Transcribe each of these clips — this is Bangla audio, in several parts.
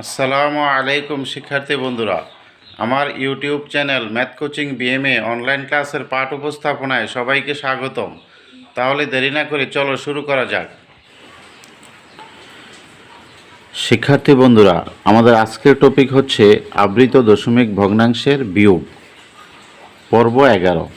আসসালামু আলাইকুম শিক্ষার্থী বন্ধুরা, আমার YouTube channel math coaching BMA online ক্লাসের পাঠ উপস্থাপনায় সবাইকে স্বাগতম। তাহলে দেরি না করে চলো শুরু করা যাক। শিক্ষার্থী বন্ধুরা, আমাদের আজকের টপিক হচ্ছে আবৃত দশমিক ভগ্নাংশের বিয়োগ, পর্ব 11।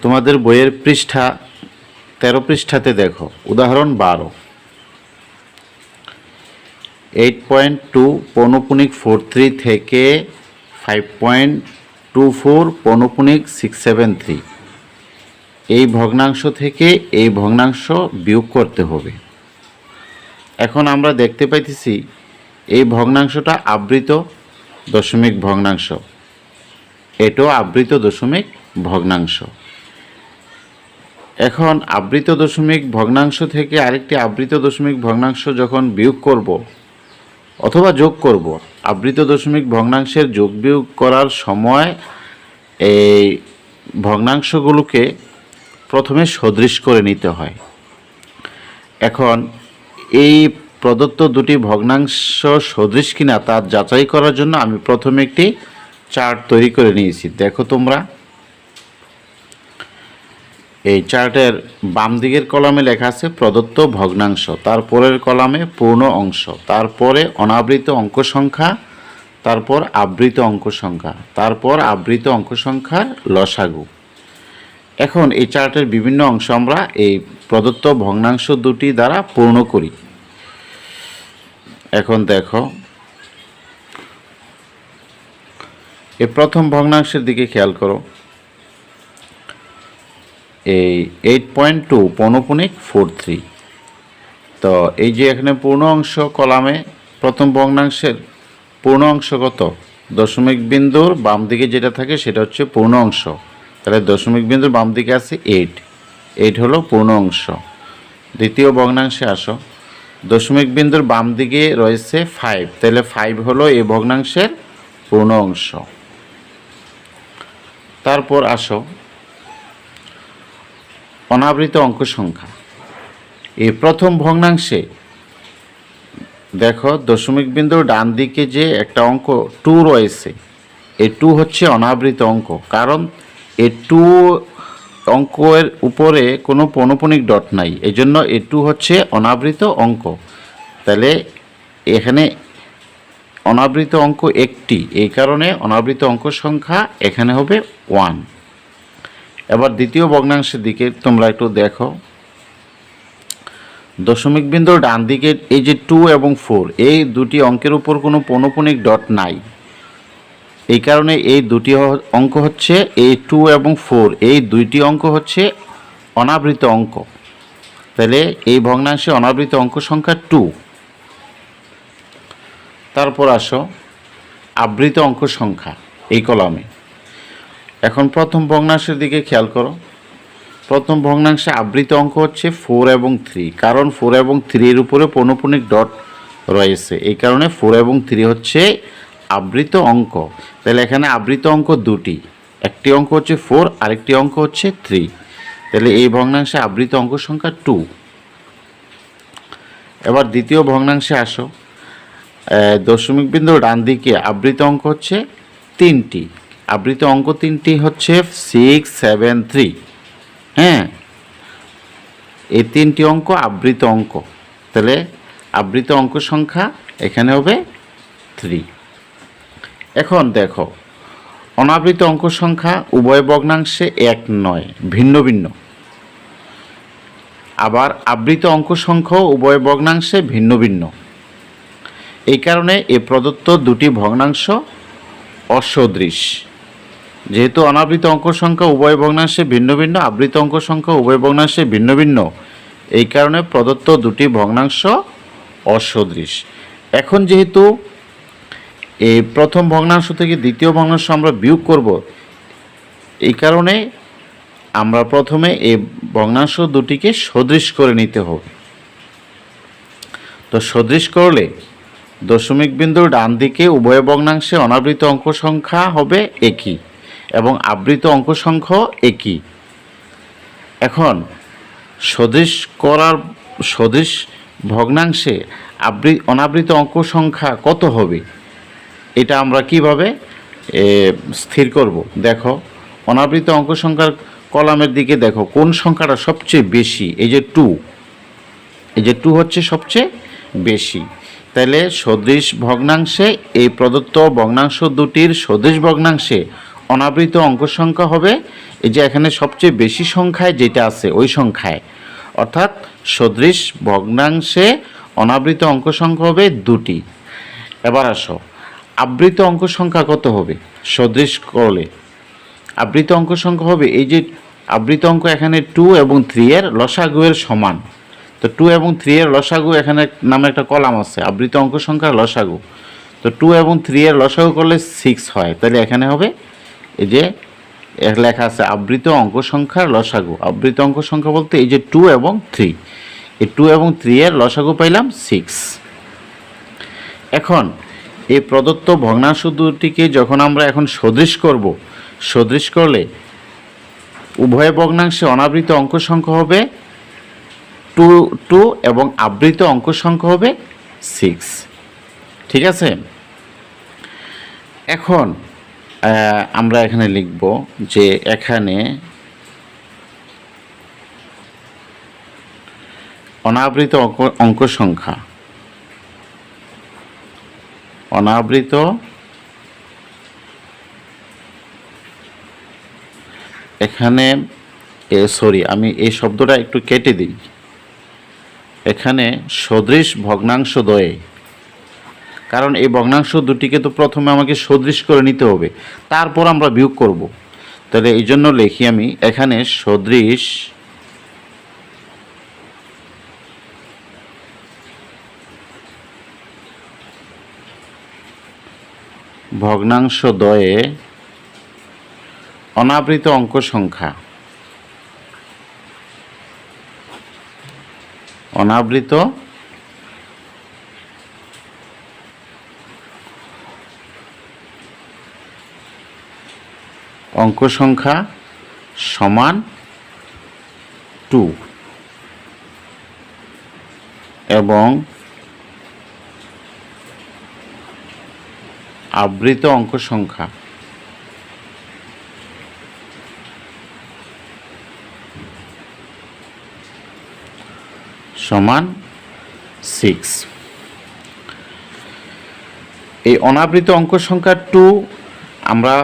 তোমাদের বইয়ের পৃষ্ঠা 13 পৃষ্ঠাতে দেখো উদাহরণ 12। 8.2 পৌনঃপুনিক 43 থেকে 5.24 পৌনঃপুনিক 673 এই ভগ্নাংশ থেকে এই ভগ্নাংশ বিয়োগ করতে হবে। এখন আমরা দেখতে পাইতেছি এই ভগ্নাংশটা আবৃত দশমিক ভগ্নাংশ, এটাও আবৃত দশমিক ভগ্নাংশ। এখন আবৃত দশমিক ভগ্নাংশ থেকে আরেকটি আবৃত দশমিক ভগ্নাংশ যখন বিয়োগ করব অথবা যোগ করব, আবৃত দশমিক ভগ্নাংশের যোগ বিয়োগ করার সময় এই ভগ্নাংশগুলোকে প্রথমে সদৃশ করে নিতে হয়। এখন এই প্রদত্ত দুটি ভগ্নাংশ সদৃশ কিনা তা যাচাই করার জন্য আমি প্রথমে একটি চার্ট তৈরি করে নিয়েছি। দেখো তোমরা, এই চার্টের বাম দিকের কলামে লেখা আছে প্রদত্ত ভগ্নাংশ, তারপরের কলামে পূর্ণ অংশ, তারপরে অনাবৃত অঙ্ক সংখ্যা, তারপর আবৃত অঙ্ক সংখ্যা, তারপর আবৃত অঙ্ক সংখ্যার লসাগু। এখন এই চার্টের বিভিন্ন অংশ আমরা এই প্রদত্ত ভগ্নাংশ দুটি দ্বারা পূর্ণ করি। এখন দেখো, এই প্রথম ভগ্নাংশের দিকে খেয়াল করো। এই 8.2 পৌনঃপুনিক 43, তো এই যে এখানে পূর্ণ অংশ কলামে প্রথম ভগ্নাংশের পূর্ণ অংশ কত? দশমিক বিন্দুর বাম দিকে যেটা থাকে সেটা হচ্ছে পূর্ণ অংশ, তাহলে দশমিক বিন্দুর বাম দিকে আছে 8 হলো পূর্ণ অংশ। দ্বিতীয় ভগ্নাংশে আসো, দশমিক বিন্দুর বাম দিকে রয়েছে 5, তাহলে 5 হলো এই ভগ্নাংশের পূর্ণ অংশ। তারপর আসো অনাবৃত অঙ্ক সংখ্যা। এই প্রথম ভগ্নাংশে দেখো দশমিক বিন্দুর ডান দিকে যে একটা অঙ্ক 2 রয়েছে, এই 2 হচ্ছে অনাবৃত অঙ্ক, কারণ এই 2 অঙ্কের উপরে কোনো পৌনঃপুনিক ডট নাই, এই জন্য এই 2 হচ্ছে অনাবৃত অঙ্ক। তাহলে এখানে অনাবৃত অঙ্ক একটি, এই কারণে অনাবৃত অঙ্ক সংখ্যা এখানে হবে 1। এবার দ্বিতীয় ভগ্নাংশের দিকে তোমরা একটু দেখো, দশমিক বিন্দুর ডান দিকে এই যে 2 এবং 4 এই দুটি অঙ্কের উপর কোনো পৌনঃপুনিক ডট নাই, এই কারণে এই দুটি অঙ্ক হচ্ছে এই 2 এবং 4 এই দুইটি অঙ্ক হচ্ছে অনাবৃত অঙ্ক। তাহলে এই ভগ্নাংশে অনাবৃত অঙ্ক সংখ্যা 2। তারপর আসো আবৃত অঙ্ক সংখ্যা এই কলামে। এখন প্রথম ভগ্নাংশের দিকে খেয়াল করো, প্রথম ভগ্নাংশে আবৃত অঙ্ক হচ্ছে 4 এবং 3, কারণ 4 এবং 3 এর উপরে পৌনঃপুনিক ডট রয়েছে, এই কারণে 4 এবং 3 হচ্ছে আবৃত অঙ্ক। তাহলে এখানে আবৃত অঙ্ক দুটি, একটি অঙ্ক হচ্ছে 4, আরেকটি অঙ্ক হচ্ছে 3, তাহলে এই ভগ্নাংশে আবৃত অঙ্ক সংখ্যা 2। এবার দ্বিতীয় ভগ্নাংশে আসো, দশমিক বিন্দুর ডান দিকে আবৃত অঙ্ক হচ্ছে 3টি, আবৃত অঙ্ক 3টি হচ্ছে 6, 7, 3। হ্যাঁ, এই 3টি অঙ্ক আবৃত অঙ্ক, তাহলে আবৃত অঙ্ক সংখ্যা এখানে হবে 3। এখন দেখো, অনাবৃত অঙ্ক সংখ্যা উভয় ভগ্নাংশে এক নয়, ভিন্ন ভিন্ন। আবার আবৃত অঙ্ক সংখ্যাও উভয় ভগ্নাংশে ভিন্ন ভিন্ন, এই কারণে এই প্রদত্ত দুটি ভগ্নাংশ অসদৃশ। যেহেতু অনাবৃত অঙ্ক সংখ্যা উভয় ভগ্নাংশে ভিন্ন ভিন্ন, আবৃত অঙ্ক সংখ্যা উভয় ভগ্নাংশে ভিন্ন ভিন্ন, এই কারণে প্রদত্ত দুটি ভগ্নাংশ অসদৃশ। এখন যেহেতু এই প্রথম ভগ্নাংশ থেকে দ্বিতীয় ভগ্নাংশ আমরা বিয়োগ করব, এই কারণে আমরা প্রথমে এই ভগ্নাংশ দুটিকে সদৃশ করে নিতে হবে। তো সদৃশ করলে দশমিক বিন্দুর ডান দিকে উভয় ভগ্নাংশে অনাবৃত অঙ্ক সংখ্যা হবে একই এবং আবৃত অঙ্ক সংখ্যাও একই। এখন সদৃশ ভগ্নাংশে অনাবৃত অঙ্ক সংখ্যা কত হবে, এটা আমরা কিভাবে স্থির করব। দেখো, অনাবৃত অঙ্ক সংখ্যার কলামের দিকে দেখো কোন সংখ্যাটা সবচেয়ে বেশি। এই যে টু হচ্ছে সবচেয়ে বেশি। তাহলে সদৃশ ভগ্নাংশে এই প্রদত্ত ভগ্নাংশ দুটির সদৃশ ভগ্নাংশে অনাবৃত অঙ্ক সংখ্যা হবে এই যে এখানে সবচেয়ে বেশি সংখ্যায় যেটা আছে ওই সংখ্যায়, অর্থাৎ সদৃশ ভগ্নাংশে অনাবৃত অঙ্ক সংখ্যা হবে দুটি। এবার আসো, আবৃত অঙ্ক সংখ্যা কত হবে সদৃশ করলে। আবৃত অঙ্ক সংখ্যা হবে এই যে আবৃত অঙ্ক এখানে 2 এবং 3 এর লসাগু এর সমান। তো 2 এবং 3 এর লসাগু এখানে নামে একটা কলাম আছে, আবৃত অঙ্ক সংখ্যার লসাগু। তো 2 এবং 3 এর লসাগু করলে 6 হয়। তাহলে এখানে হবে এই যে লেখা আছে আবৃত অঙ্ক সংখ্যার লসাগু। আবৃত অঙ্ক সংখ্যা বলতে এই যে 2 এবং 3, এই 2 এবং 3 এর লসাগু পাইলাম 6। এখন এই প্রদত্ত ভগ্নাংশ দুটিকে যখন আমরা এখন সদৃশ করব, সদৃশ করলে উভয় ভগ্নাংশে অনাবৃত অঙ্ক সংখ্যা হবে 2 এবং আবৃত অঙ্ক সংখ্যা হবে 6। ঠিক আছে, এখন আমরা এখানে লিখব যে এখানে অনাবৃত অঙ্ক সংখ্যা, অনাবৃত এখানে আমি এই শব্দটা একটু কেটে দিই। এখানে সদৃশ ভগ্নাংশ দ্বয়ে, কারণ এই ভগ্নাংশ দুটিকে তো প্রথমে আমাকে সদৃশ করে নিতে হবে, তারপর আমরা বিয়োগ করব। তাহলে এই জন্য লিখি আমি এখানে সদৃশ ভগ্নাংশ দ্বয়ে অনাবৃত অঙ্ক সংখ্যা, অনাবৃত অঙ্ক সংখ্যা সমান 2 এবং আবৃত অঙ্ক সংখ্যা সমান 6। এই অনাবৃত অঙ্ক সংখ্যা 2 আমরা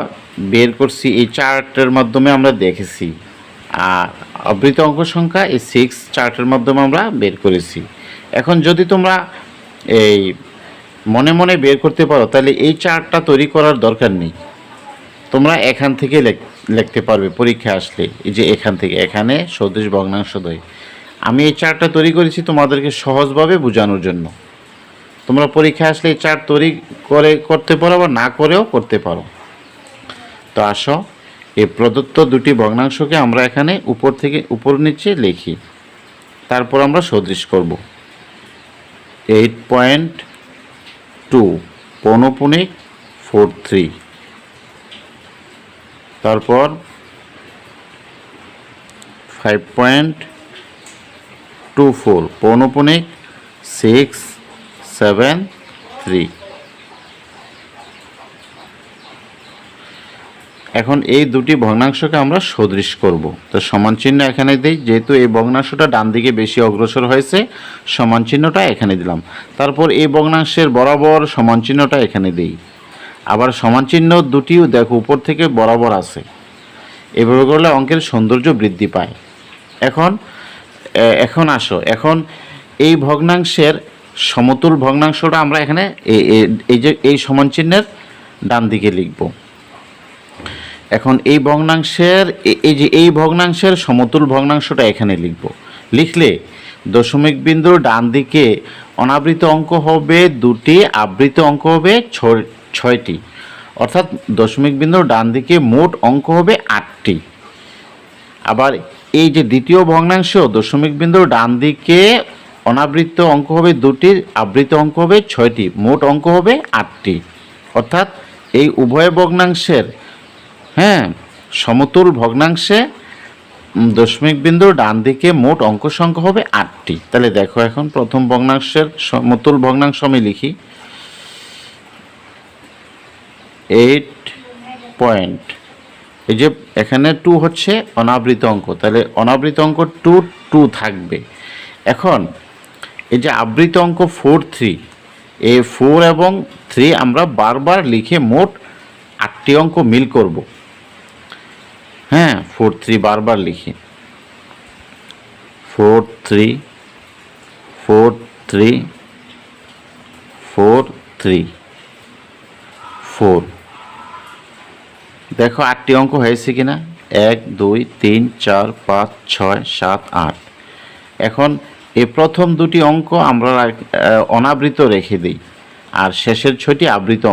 বের করছি, এই চার্টের মাধ্যমে আমরা দেখেছি, আর আবৃত অঙ্ক সংখ্যা এই 6 চার্টের মাধ্যমে আমরা বের করেছি। এখন যদি তোমরা এই মনে মনে বের করতে পারো তাহলে এই চার্টটা তৈরি করার দরকার নেই, তোমরা এখান থেকে লিখতে পারবে পরীক্ষা আসলে। এই যে এখান থেকে, এখানে সদৃশ ভগ্নাংশ দ্বয়, আমি এই চার্টটা তৈরি করেছি তোমাদেরকে সহজভাবে বোঝানোর জন্য। তোমরা পরীক্ষা আসলে এই চার্ট তৈরি করতে পারো বা না করেও করতে পারো। তো আসো, এই প্রদত্ত দুটি ভগ্নাংশকে আমরা এখানে উপর নিচে লিখি, তারপর আমরা সদৃশ করব। 8.2 পৌনঃপুনিক 43, তারপর 5.24 পৌনঃপুনিক 673। এখন এই দুটি ভগ্নাংশকে আমরা সদৃশ করব। তো সমান চিহ্ন এখানে দিই, যেহেতু এই ভগ্নাংশটা ডান দিকে বেশি অগ্রসর হয়েছে, সমান চিহ্নটা এখানে দিলাম। তারপর এই ভগ্নাংশের বরাবর সমান চিহ্নটা এখানে দিই। আবার সমান চিহ্ন দুটিও দেখো উপর থেকে বরাবর আছে। এভাবে করলে অঙ্কের সৌন্দর্য বৃদ্ধি পায়। এখন আসো, এখন এই ভগ্নাংশের সমতুল ভগ্নাংশটা আমরা এখানে এই সমান চিহ্নের ডান দিকে লিখব। এখন এই ভগ্নাংশের সমতুল ভগ্নাংশটা এখানে লিখব। লিখলে দশমিক বিন্দুর ডান দিকে অনাবৃত অঙ্ক হবে 2টি, আবৃত অঙ্ক হবে 6টি, অর্থাৎ দশমিক বিন্দুর ডান দিকে মোট অঙ্ক হবে 8টি। আবার এই যে দ্বিতীয় ভগ্নাংশ, দশমিক বিন্দুর ডান দিকে অনাবৃত অঙ্ক হবে 2টি, আবৃত অঙ্ক হবে 6টি, মোট অঙ্ক হবে 8টি। অর্থাৎ এই উভয় ভগ্নাংশের সমতুল ভগ্নাংশে দশমিক বিন্দুর ডান দিকে মোট অঙ্ক সংখ্যা হবে 8টি। তাহলে দেখো এখন প্রথম ভগ্নাংশের সমতুল ভগ্নাংশ আমি লিখি 8 পয়েন্ট, এই যে এখানে 2 হচ্ছে অনাবৃত অঙ্ক, তাহলে অনাবৃত অঙ্ক 2 থাকবে। এখন এই যে আবৃত অঙ্ক 4 3, এই 4 এবং 3 আমরা বারবার লিখে মোট 8টি অঙ্ক মিল করব। হ্যাঁ, 4 3 বারবার লিখি 4 3 4 3 4 3 4। দেখো 8টি অঙ্ক হয়েছে কিনা, 1 2 3 4 5 6 7 8। এখন এই প্রথম দুটি অঙ্ক আমরা অনাবৃত রেখে দিই, আর শেষের 6টি আবৃত।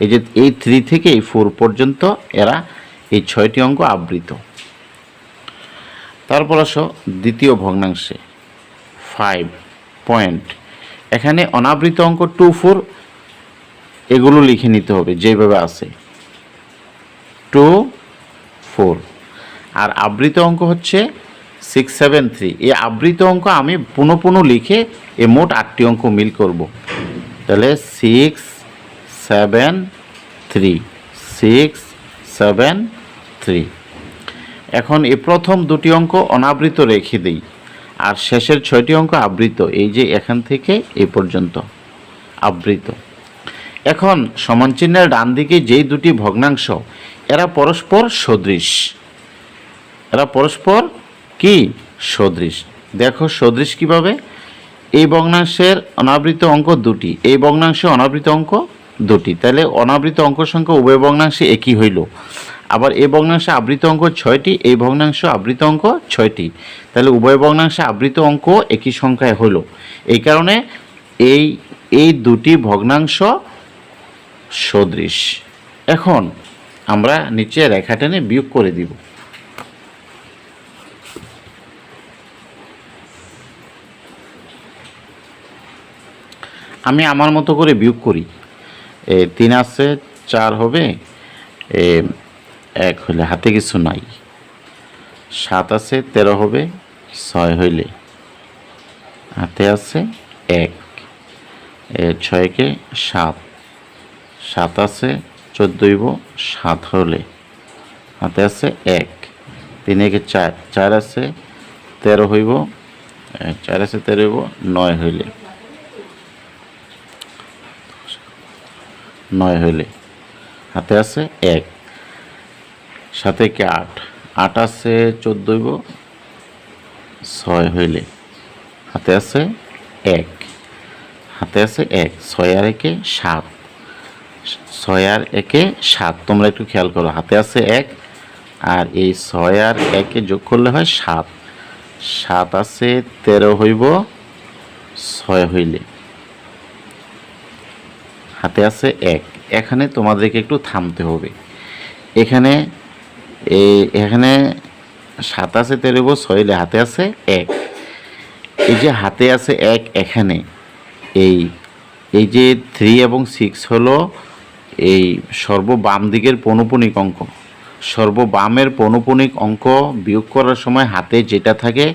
এই যে এই 3 থেকে এই 4 পর্যন্ত এরা এই 6টি অঙ্ক আবৃত। তারপর আসো দ্বিতীয় ভগ্নাংশে 5 পয়েন্ট, এখানে অনাবৃত অঙ্ক 2 4 এগুলো লিখে নিতে হবে যেভাবে আছে 2 4, আর আবৃত অঙ্ক হচ্ছে 6 7 3। এই আবৃত অঙ্ক আমি পুনঃ লিখে এ মোট 8টি অঙ্ক মিল করব। তাহলে 6 7 3 6 7 3। এখন এই প্রথম দুটি অঙ্ক অনাবৃত রেখে দিই, আর শেষের 6টি অঙ্ক আবৃত, এই যে এখান থেকে এই পর্যন্ত আবৃত। এখন সমান চিহ্নের ডান দিকে যেই দুটি ভগ্নাংশ এরা পরস্পর সদৃশ, এরা পরস্পর কি সদৃশ। দেখো সদৃশ কিভাবে, এই ভগ্নাংশের অনাবৃত অঙ্ক 2টি, এই ভগ্নাংশে অনাবৃত অঙ্ক 2টি, তাহলে অনাবৃত অঙ্ক সংখ্যা উভয় ভগ্নাংশে একই হইল। আবার এই ভগ্নাংশে আবৃত অঙ্ক 6টি, এই ভগ্নাংশ আবৃত অঙ্ক 6টি, তাহলে উভয় ভগ্নাংশে আবৃত অঙ্ক একই সংখ্যায় হইল। এই কারণে এই দুটি ভগ্নাংশ সদৃশ। এখন আমরা নিচে রেখা টেনে বিয়োগ করে দিব। আমি আমার মতো করে বিয়োগ করি। 3 আছে 4 হবে, 1 হইলে হাতে কিছু নাই, 7 আছে 13 হবে, 6 হইলে হাতে আছে 1, 6 কে 7, 7 আছে 14 হইব, 7 হলে হাতে আছে 1, 3 একে 4, 4 আছে 13 হইব, 4 আছে 13 হইব, 9 হইলে 9 হইলে হাতে আছে 1, 7 একে 8, 8 আছে 14 হইব, 6 হইলে হাতে আছে 1, হাতে আছে 1, 6 আর 1 7, 6 আর 1 7। তোমরা একটু খেয়াল করো, হাতে আছে 1, আর এই 6 আর 1 যোগ করলে হয় 7, 7 আছে 13 হইব, 6 হইলে হাতে আছে 1। এখানে তোমাদেরকে একটু থামতে হবে, এখানে এখানে 7 আছে 13 হইব, 6 হইলে হাতে আছে 1। এই যে হাতে আছে 1, এখানে এই যে 3 এবং 6 হলো এই সর্ববাম দিকের পৌনঃপুনিক অঙ্ক। সর্ববামের পৌনঃপুনিক অঙ্ক বিয়োগ করার সময় হাতে যেটা থাকে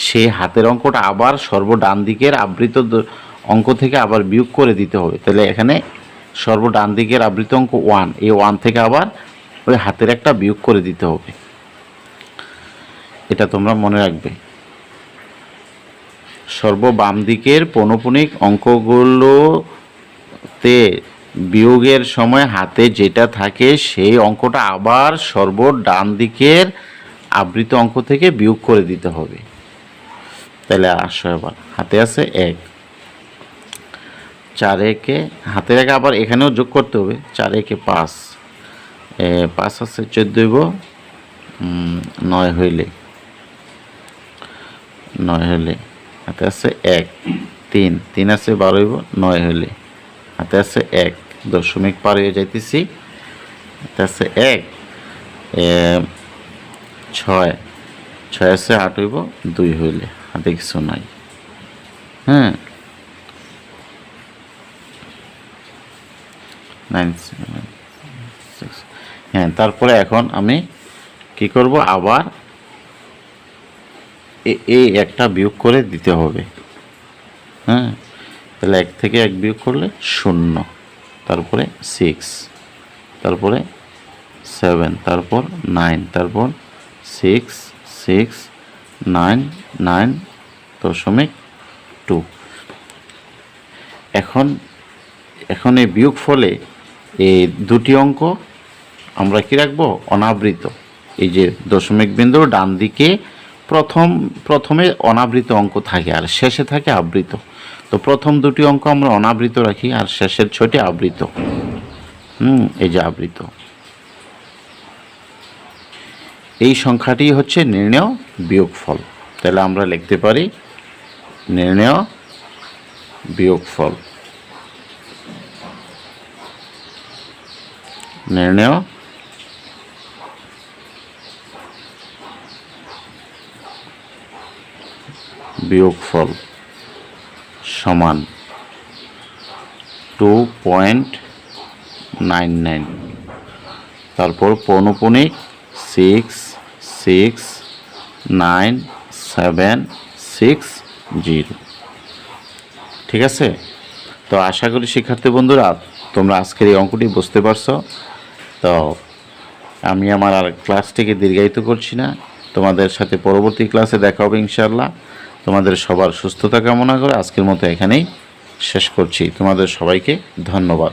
সেই হাতের অঙ্কটা আবার সর্বডান দিকের আবৃত অঙ্ক থেকে আবার বিয়োগ করে দিতে হবে। তাহলে এখানে সর্বডান দিকের আবৃত অঙ্ক 1, এই 1 থেকে আবার ওই হাতের একটা বিয়োগ করে দিতে হবে। এটা তোমরা মনে রাখবে। সর্ববাম দিকের পৌনঃপুনিক অঙ্কগুলোতে বিয়োগের সময় হাতে যেটা থাকে সেই অঙ্কটা আবার সর্বডান দিকের আবৃত অঙ্ক থেকে বিয়োগ করে দিতে হবে। তাহলে আসো এবার হাতে আছে 1, 4 একে হাতে রেখে আবার এখানেও যোগ করতে হবে, 4 একে 5, 5 আছে 14 হইব, 9 হইলে হাতে আছে 1, 3 আছে 12 হইব, 9 হইলে হাতে আছে 1, দশমিক পার হয়ে যাইতেছি, হাতে আছে 1, 6 আছে 8 হইব, 2 হইলে হাতে কিছু নাই। হ্যাঁ, 9 6। হ্যাঁ, তারপরে এখন আমি কি করব, আবার এই একটা বিয়োগ করে দিতে হবে। হ্যাঁ, তাহলে 1 থেকে 1 বিয়োগ করলে 0, তারপরে 6, তারপরে 7, তারপর 9, তারপর 6 6 9 9.2। এখন এই বিয়োগ ফলে এই দুটি অঙ্ক আমরা কি রাখবো? অনাবৃত। এই যে দশমিক বিন্দুর ডান দিকে প্রথমে অনাবৃত অঙ্ক থাকে আর শেষে থাকে আবৃত। তো প্রথম দুটি অঙ্ক আমরা অনাবৃত রাখি আর শেষের 6টি আবৃত। এই যে আবৃত। এই সংখ্যাটি হচ্ছে নির্ণেয় বিয়োগফল। তাহলে আমরা লিখতে পারি নির্ণেয় বিয়োগফল। নির্ণেয় বিয়োগফল সমান 2.99, তারপর পৌনঃপুনিক 6 6 9 7 6 0। ঠিক আছে? তো আশা করি শিক্ষার্থী বন্ধুরা তোমরা আজকের এই অঙ্কটি বুঝতে পারছো। তো আমি আমার আর ক্লাসটিকে দীর্ঘায়িত করছি না, তোমাদের সাথে পরবর্তী ক্লাসে দেখা হবে ইনশাআল্লাহ। তোমাদের সবার সুস্থতা কামনা করে আজকের মতো এখানেই শেষ করছি। তোমাদের সবাইকে ধন্যবাদ।